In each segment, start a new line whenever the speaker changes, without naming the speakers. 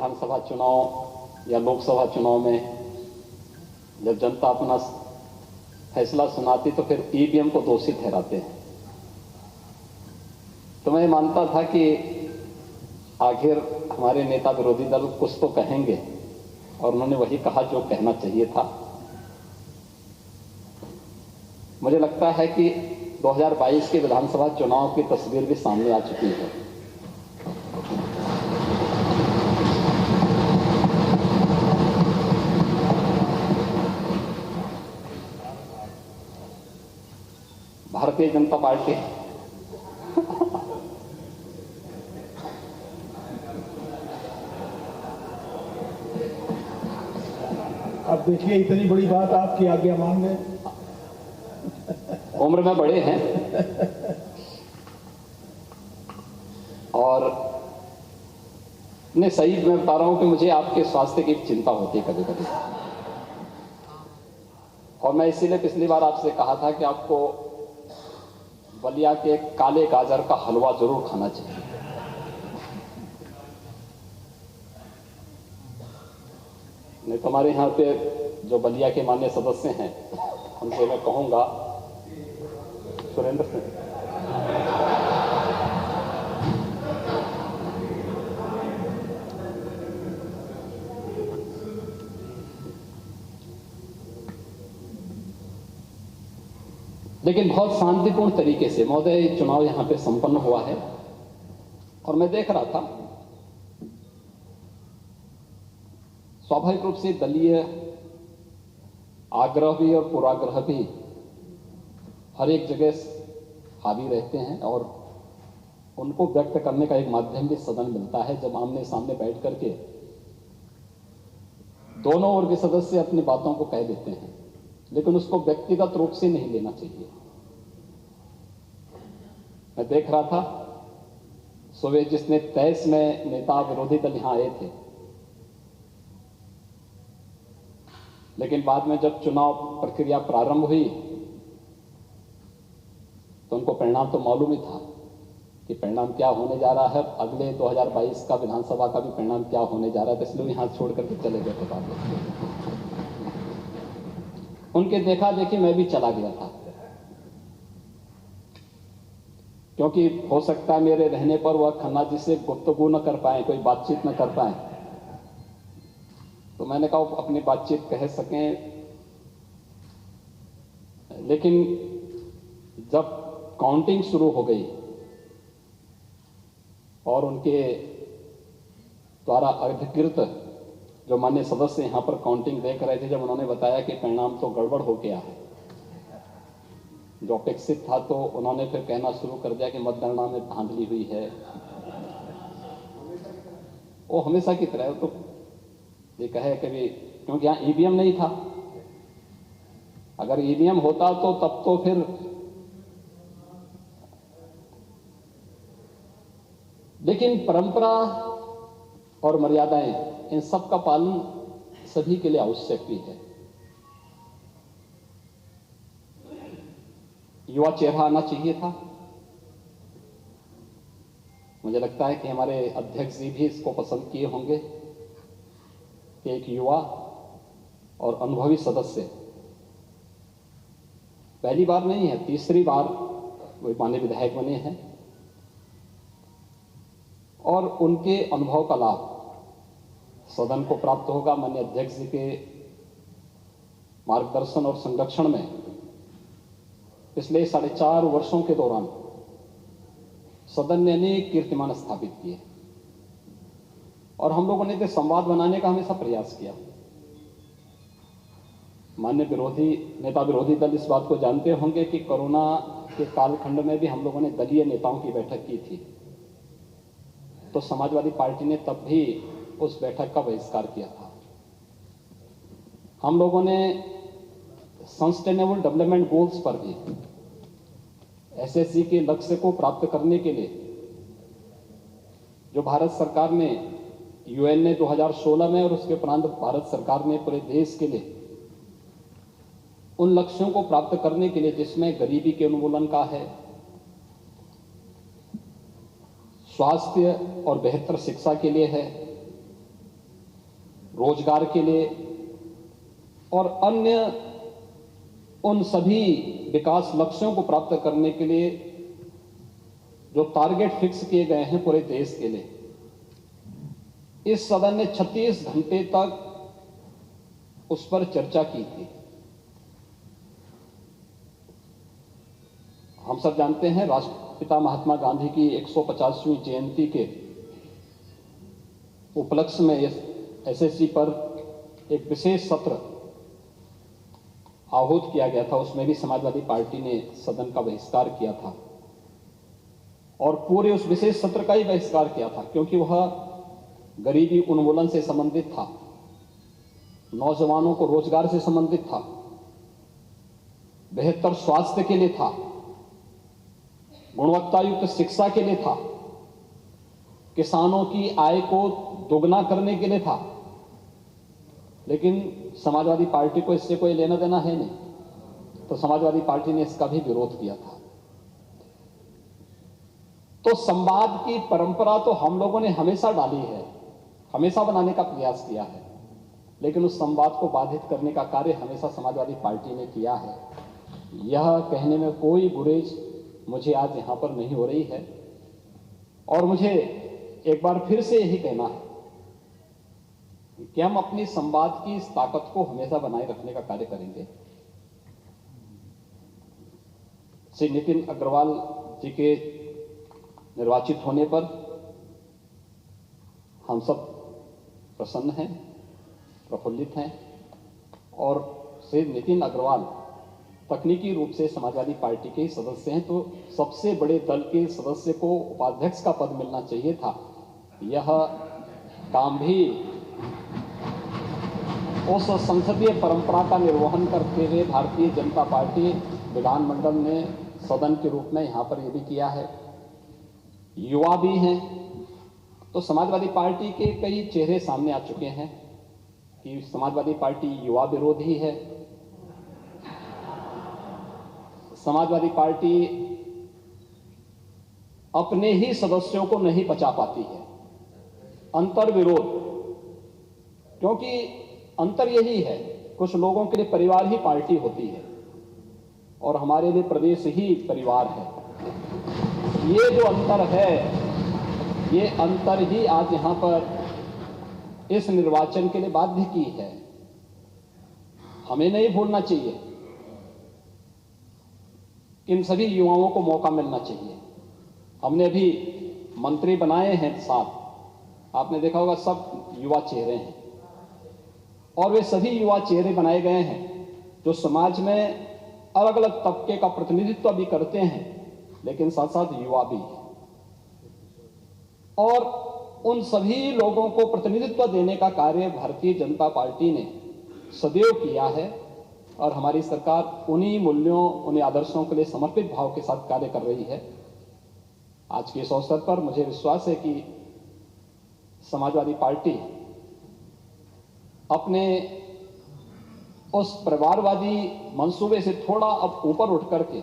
विधानसभा चुनाव या लोकसभा चुनाव में जब जनता अपना फैसला सुनाती तो फिर ईवीएम को दोषी ठहराते हैं। तो मैं मानता था कि आखिर हमारे नेता विरोधी दल कुछ तो कहेंगे, और उन्होंने वही कहा जो कहना चाहिए था। मुझे लगता है कि 2022 के विधानसभा चुनाव की तस्वीर भी सामने आ चुकी है। भारतीय जनता पार्टी
अब देखिए, इतनी बड़ी बात आपकी आज्ञा मांग रहे,
उम्र में बड़े हैं और नहीं, सही मैं बता रहा हूं कि मुझे आपके स्वास्थ्य की चिंता होती है कभी कभी, और मैं इसीलिए पिछली बार आपसे कहा था कि आपको बलिया के काले गाजर का हलवा जरूर खाना चाहिए। नहीं तो हमारे यहाँ पे जो बलिया के माननीय सदस्य हैं उनसे मैं कहूंगा, सुरेंद्र सिंह, लेकिन बहुत शांतिपूर्ण तरीके से महोदय चुनाव यहां पे संपन्न हुआ है। और मैं देख रहा था, स्वाभाविक रूप से दलीय आग्रह भी और पूर्वाग्रह भी हर एक जगह हावी रहते हैं, और उनको व्यक्त करने का एक माध्यम भी सदन मिलता है जब आमने सामने बैठ करके दोनों ओर के सदस्य अपनी बातों को कह देते हैं, लेकिन उसको व्यक्तिगत रूप से नहीं लेना चाहिए। मैं देख रहा था सुबह जिसने 23 में नेता विरोधी दल यहां आए थे, लेकिन बाद में जब चुनाव प्रक्रिया प्रारंभ हुई तो उनको परिणाम तो मालूम ही था कि परिणाम क्या होने जा रहा है। अगले 2022 का विधानसभा का भी परिणाम क्या होने जा रहा है, तो इसलिए यहां छोड़ करके चले गए थे। बाद उनके देखा देखी मैं भी चला गया था, क्योंकि हो सकता है मेरे रहने पर वह खन्ना जी से गुफ्तगू न कर पाए, कोई बातचीत न कर पाए। तो मैंने कहा वो अपनी बातचीत कह सकें, लेकिन जब काउंटिंग शुरू हो गई और उनके द्वारा अधिकृत जो माननीय सदस्य यहां पर काउंटिंग देख रहे थे, जब उन्होंने बताया कि परिणाम तो गड़बड़ हो गया है जो अपेक्षित था, तो उन्होंने फिर कहना शुरू कर दिया कि मतगणना में धांधली हुई है। वो हमेशा की तरह तो ये कहे कभी, क्योंकि यहां ईवीएम नहीं था। अगर ईवीएम होता तो तब तो फिर, लेकिन परंपरा और मर्यादाएं, इन सब का पालन सभी के लिए आवश्यक भी है। युवा चेहरा आना चाहिए था। मुझे लगता है कि हमारे अध्यक्ष जी भी इसको पसंद किए होंगे कि एक युवा और अनुभवी सदस्य, पहली बार नहीं है, तीसरी बार वे माननीय विधायक बने हैं, और उनके अनुभव का लाभ सदन को प्राप्त होगा। माननीय अध्यक्ष जी के मार्गदर्शन और संरक्षण में पिछले 4.5 वर्षों के दौरान सदन ने अनेक कीर्तिमान स्थापित किए, और हम लोगों ने तो संवाद बनाने का हमेशा प्रयास किया। माननीय नेता विरोधी दल इस बात को जानते होंगे कि कोरोना के कालखंड में भी हम लोगों ने दलीय नेताओं की बैठक की थी, तो समाजवादी पार्टी ने तब भी उस बैठक का बहिष्कार किया था। हम लोगों ने सस्टेनेबल डेवलपमेंट गोल्स पर भी एसएसजी के लक्ष्य को प्राप्त करने के लिए जो भारत सरकार ने, यूएन ने 2016 में और उसके उपरांत भारत सरकार ने पूरे देश के लिए उन लक्ष्यों को प्राप्त करने के लिए, जिसमें गरीबी के उन्मूलन का है, स्वास्थ्य और बेहतर शिक्षा के लिए है, रोजगार के लिए और अन्य उन सभी विकास लक्ष्यों को प्राप्त करने के लिए जो टारगेट फिक्स किए गए हैं पूरे देश के लिए, इस सदन ने 36 घंटे तक उस पर चर्चा की थी। हम सब जानते हैं राष्ट्रपिता महात्मा गांधी की 150वीं जयंती के उपलक्ष्य में एसएससी पर एक विशेष सत्र आहूत किया गया था। उसमें भी समाजवादी पार्टी ने सदन का बहिष्कार किया था और पूरे उस विशेष सत्र का ही बहिष्कार किया था, क्योंकि वह गरीबी उन्मूलन से संबंधित था, नौजवानों को रोजगार से संबंधित था, बेहतर स्वास्थ्य के लिए था, गुणवत्तायुक्त शिक्षा के लिए था, किसानों की आय को दोगुना करने के लिए था। लेकिन समाजवादी पार्टी को इससे कोई लेना देना है नहीं, तो समाजवादी पार्टी ने इसका भी विरोध किया था। तो संवाद की परंपरा तो हम लोगों ने हमेशा डाली है, हमेशा बनाने का प्रयास किया है, लेकिन उस संवाद को बाधित करने का कार्य हमेशा समाजवादी पार्टी ने किया है। यह कहने में कोई गुरेज मुझे आज यहां पर नहीं हो रही है और मुझे एक बार फिर से यही कहना है कि हम अपनी संवाद की इस ताकत को हमेशा बनाए रखने का कार्य करेंगे। श्री नितिन अग्रवाल जी के निर्वाचित होने पर हम सब प्रसन्न हैं, प्रफुल्लित हैं और श्री नितिन अग्रवाल तकनीकी रूप से समाजवादी पार्टी के सदस्य हैं, तो सबसे बड़े दल के सदस्य को उपाध्यक्ष का पद मिलना चाहिए था। यह काम भी उस संसदीय परंपरा का निर्वहन करते हुए भारतीय जनता पार्टी विधानमंडल ने सदन के रूप में यहां पर यह भी किया है। युवा भी हैं, तो समाजवादी पार्टी के कई चेहरे सामने आ चुके हैं कि समाजवादी पार्टी युवा विरोधी है, समाजवादी पार्टी अपने ही सदस्यों को नहीं बचा पाती है। अंतर विरोध, क्योंकि अंतर यही है, कुछ लोगों के लिए परिवार ही पार्टी होती है और हमारे लिए प्रदेश ही परिवार है। ये जो अंतर है, ये अंतर ही आज यहां पर इस निर्वाचन के लिए बाध्य की है। हमें नहीं भूलना चाहिए, इन सभी युवाओं को मौका मिलना चाहिए। हमने अभी मंत्री बनाए हैं 7, आपने देखा होगा सब युवा चेहरे हैं और वे सभी युवा चेहरे बनाए गए हैं जो समाज में अलग अलग तबके का प्रतिनिधित्व भी करते हैं, लेकिन साथ साथ युवा भी हैं। और उन सभी लोगों को प्रतिनिधित्व देने का कार्य भारतीय जनता पार्टी ने सदैव किया है और हमारी सरकार उन्हीं मूल्यों, उन्हीं आदर्शों के लिए समर्पित भाव के साथ कार्य कर रही है। आज के इस अवसर पर मुझे विश्वास है कि समाजवादी पार्टी अपने उस परिवारवादी मंसूबे से थोड़ा अब ऊपर उठ करके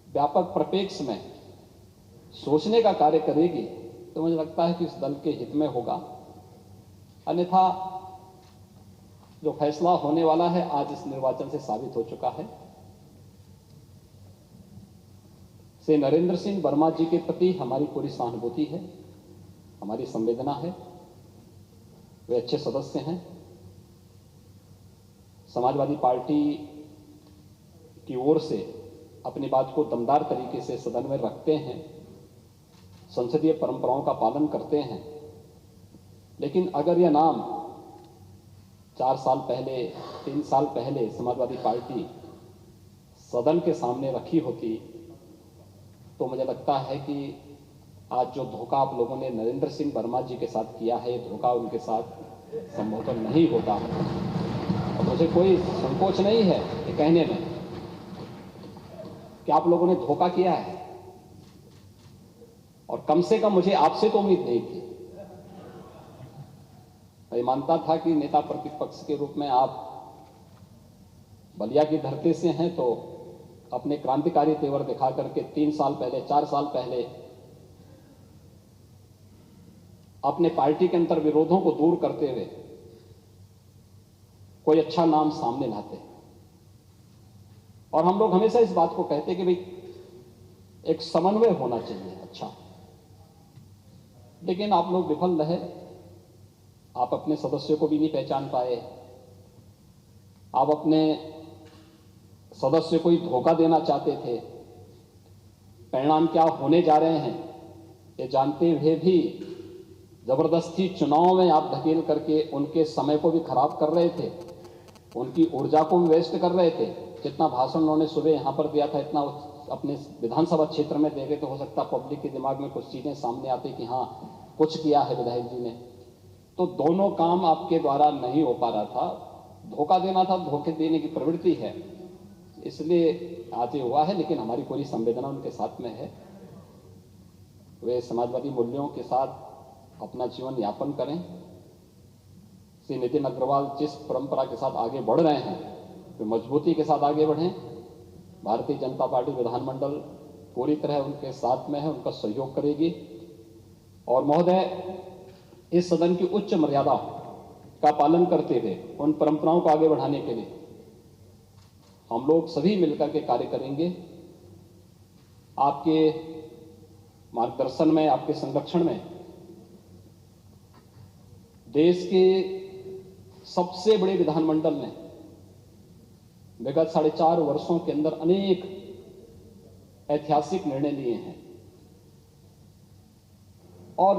व्यापक परिप्रेक्ष्य में सोचने का कार्य करेगी, तो मुझे लगता है कि इस दल के हित में होगा। अन्यथा जो फैसला होने वाला है आज इस निर्वाचन से साबित हो चुका है। श्री नरेंद्र सिंह वर्मा जी के प्रति हमारी पूरी सहानुभूति है, हमारी संवेदना है। वे अच्छे सदस्य हैं, समाजवादी पार्टी की ओर से अपनी बात को दमदार तरीके से सदन में रखते हैं, संसदीय परंपराओं का पालन करते हैं। लेकिन अगर यह नाम 4 साल पहले, 3 साल पहले समाजवादी पार्टी सदन के सामने रखी होती, तो मुझे लगता है कि आज जो धोखा आप लोगों ने नरेंद्र सिंह वर्मा जी के साथ किया है, ये धोखा उनके साथ संभवतः नहीं होता। और मुझे कोई संकोच नहीं है ये कहने में कि आप लोगों ने धोखा किया है, और कम से कम मुझे आपसे तो उम्मीद नहीं थी। मैं मानता था कि नेता प्रतिपक्ष के रूप में आप बलिया की धरती से हैं, तो अपने क्रांतिकारी तेवर दिखा करके 3 साल पहले, 4 साल पहले अपने पार्टी के अंतर विरोधों को दूर करते हुए कोई अच्छा नाम सामने लाते। और हम लोग हमेशा इस बात को कहते कि भाई एक समन्वय होना चाहिए अच्छा, लेकिन आप लोग विफल रहे। आप अपने सदस्यों को भी नहीं पहचान पाए, आप अपने सदस्य को ही धोखा देना चाहते थे। परिणाम क्या होने जा रहे हैं ये जानते हुए भी जबरदस्ती चुनाव में आप धकेल करके उनके समय को भी खराब कर रहे थे, उनकी ऊर्जा को भी वेस्ट कर रहे थे। जितना भाषण उन्होंने सुबह यहां पर दिया था, इतना अपने विधानसभा क्षेत्र में दे रहे, तो हो सकता पब्लिक के दिमाग में कुछ चीजें सामने आती कि हाँ कुछ किया है विधायक जी ने। तो दोनों काम आपके द्वारा नहीं हो पा रहा था, धोखा देना था, धोखे देने की प्रवृत्ति है, इसलिए आज ये हुआ है। लेकिन हमारी पूरी संवेदना उनके साथ में है। वे समाजवादी मूल्यों के साथ अपना जीवन यापन करें। श्री नितिन अग्रवाल जिस परंपरा के साथ आगे बढ़ रहे हैं वे मजबूती के साथ आगे बढ़ें। भारतीय जनता पार्टी विधानमंडल पूरी तरह उनके साथ में है, उनका सहयोग करेगी। और महोदय, इस सदन की उच्च मर्यादा का पालन करते हुए उन परंपराओं को आगे बढ़ाने के लिए हम लोग सभी मिलकर के कार्य करेंगे। आपके मार्गदर्शन में, आपके संरक्षण में देश के सबसे बड़े विधानमंडल ने विगत 4.5 वर्षों के अंदर अनेक ऐतिहासिक निर्णय लिए हैं और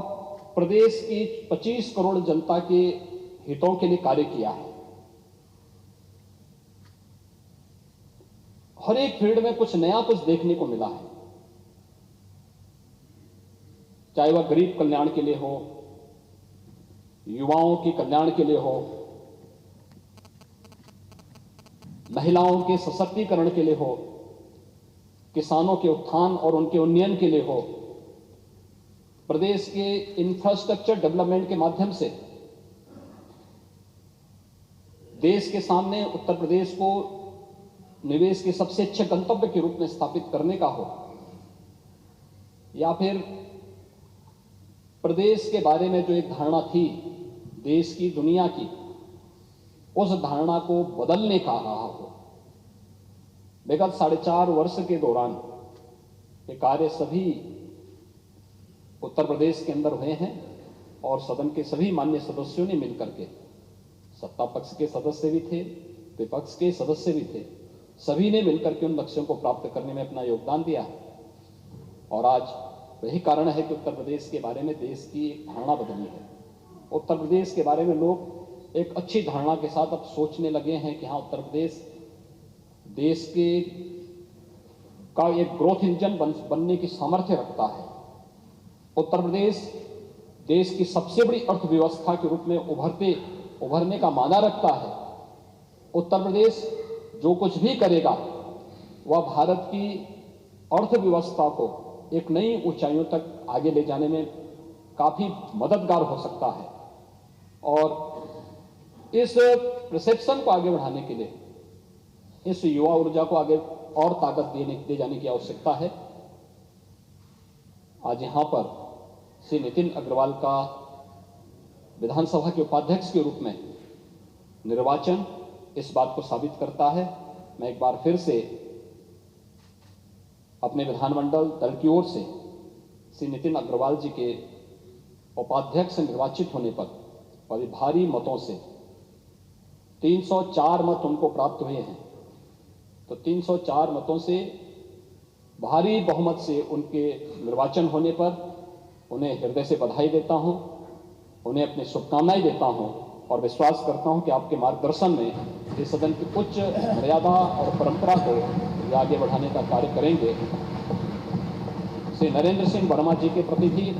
प्रदेश की 25 करोड़ जनता के हितों के लिए कार्य किया है। हर एक फील्ड में कुछ नया, कुछ देखने को मिला है, चाहे वह गरीब कल्याण के लिए हो, युवाओं के कल्याण के लिए हो, महिलाओं के सशक्तिकरण के लिए हो, किसानों के उत्थान और उनके उन्नयन के लिए हो, प्रदेश के इंफ्रास्ट्रक्चर डेवलपमेंट के माध्यम से देश के सामने उत्तर प्रदेश को निवेश के सबसे अच्छे गंतव्य के रूप में स्थापित करने का हो, या फिर प्रदेश के बारे में जो एक धारणा थी देश की, दुनिया की, उस धारणा को बदलने का रहा हो। विगत 4.5 वर्ष के दौरान ये कार्य सभी उत्तर प्रदेश के अंदर हुए हैं और सदन के सभी माननीय सदस्यों ने मिलकर के, सत्ता पक्ष के सदस्य भी थे, विपक्ष के सदस्य भी थे, सभी ने मिलकर के उन लक्ष्यों को प्राप्त करने में अपना योगदान दिया है। और आज वही कारण है कि उत्तर प्रदेश के बारे में देश की एक धारणा बदली है। उत्तर प्रदेश के बारे में लोग एक अच्छी धारणा के साथ अब सोचने लगे हैं कि हाँ, उत्तर प्रदेश देश के का एक ग्रोथ इंजन बनने की सामर्थ्य रखता है। उत्तर प्रदेश देश की सबसे बड़ी अर्थव्यवस्था के रूप में उभरने का माना रखता है। उत्तर प्रदेश जो कुछ भी करेगा वह भारत की अर्थव्यवस्था को एक नई ऊंचाइयों तक आगे ले जाने में काफी मददगार हो सकता है। और इस परसेप्शन को आगे बढ़ाने के लिए, इस युवा ऊर्जा को आगे और ताकत दे जाने की आवश्यकता है। आज यहां पर श्री नितिन अग्रवाल का विधानसभा के उपाध्यक्ष के रूप में निर्वाचन इस बात को साबित करता है। मैं एक बार फिर से अपने विधानमंडल दल की ओर से श्री नितिन अग्रवाल जी के उपाध्यक्ष निर्वाचित होने पर बड़ी भारी मतों से 304 मत उनको प्राप्त हुए हैं, तो 304 मतों से भारी बहुमत से उनके निर्वाचन होने पर उन्हें हृदय से बधाई देता हूं, उन्हें अपनी शुभकामनाएं देता हूं और विश्वास करता हूं कि आपके मार्गदर्शन में इस सदन की उच्च मर्यादा और परंपरा को आगे बढ़ाने का कार्य करेंगे। श्री नरेंद्र सिंह वर्मा जी के प्रति भी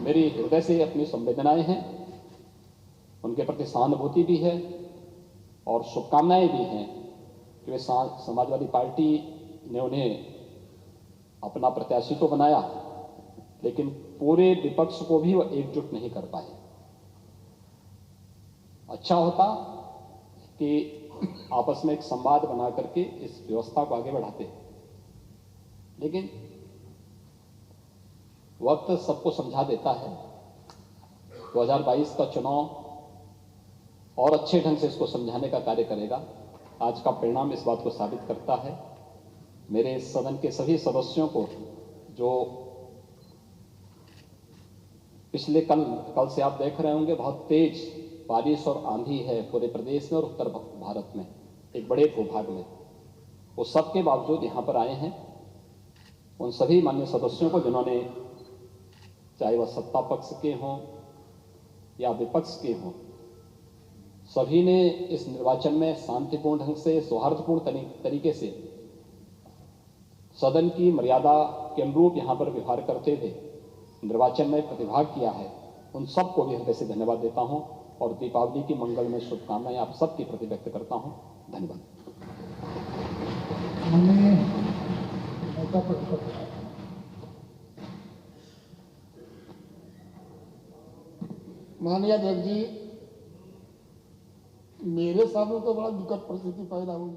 मेरी हृदय से अपनी संवेदनाएं हैं, उनके प्रति सहानुभूति भी है और शुभकामनाएं भी हैं कि वे समाजवादी पार्टी ने उन्हें अपना प्रत्याशी तो बनाया, लेकिन पूरे विपक्ष को भी वह एकजुट नहीं कर पाए। अच्छा होता कि आपस में एक संवाद बना करके इस व्यवस्था को आगे बढ़ाते, लेकिन वक्त सबको समझा देता है। 2022 का चुनाव और अच्छे ढंग से इसको समझाने का कार्य करेगा। आज का परिणाम इस बात को साबित करता है। मेरे सदन के सभी सदस्यों को, जो पिछले कल से आप देख रहे होंगे बहुत तेज बारिश और आंधी है पूरे प्रदेश में और उत्तर भारत में, एक बड़े भूभाग में, वो सबके बावजूद यहाँ पर आए हैं। उन सभी माननीय सदस्यों को जिन्होंने, चाहे वह सत्ता पक्ष के हों या विपक्ष के हों, सभी ने इस निर्वाचन में शांतिपूर्ण ढंग से, सौहार्दपूर्ण तरीके से सदन की मर्यादा के अनुरूप यहाँ पर व्यवहार करते हुए निर्वाचन में प्रतिभाग किया है। उन सबको भी हृदय से धन्यवाद देता हूँ और दीपावली की मंगलमय शुभकामनाएं आप सबके प्रति व्यक्त करता हूँ। धन्यवाद।
माननीय अध्यक्ष जी, मेरे सामने तो बड़ा विकट परिस्थिति पैदा हुई।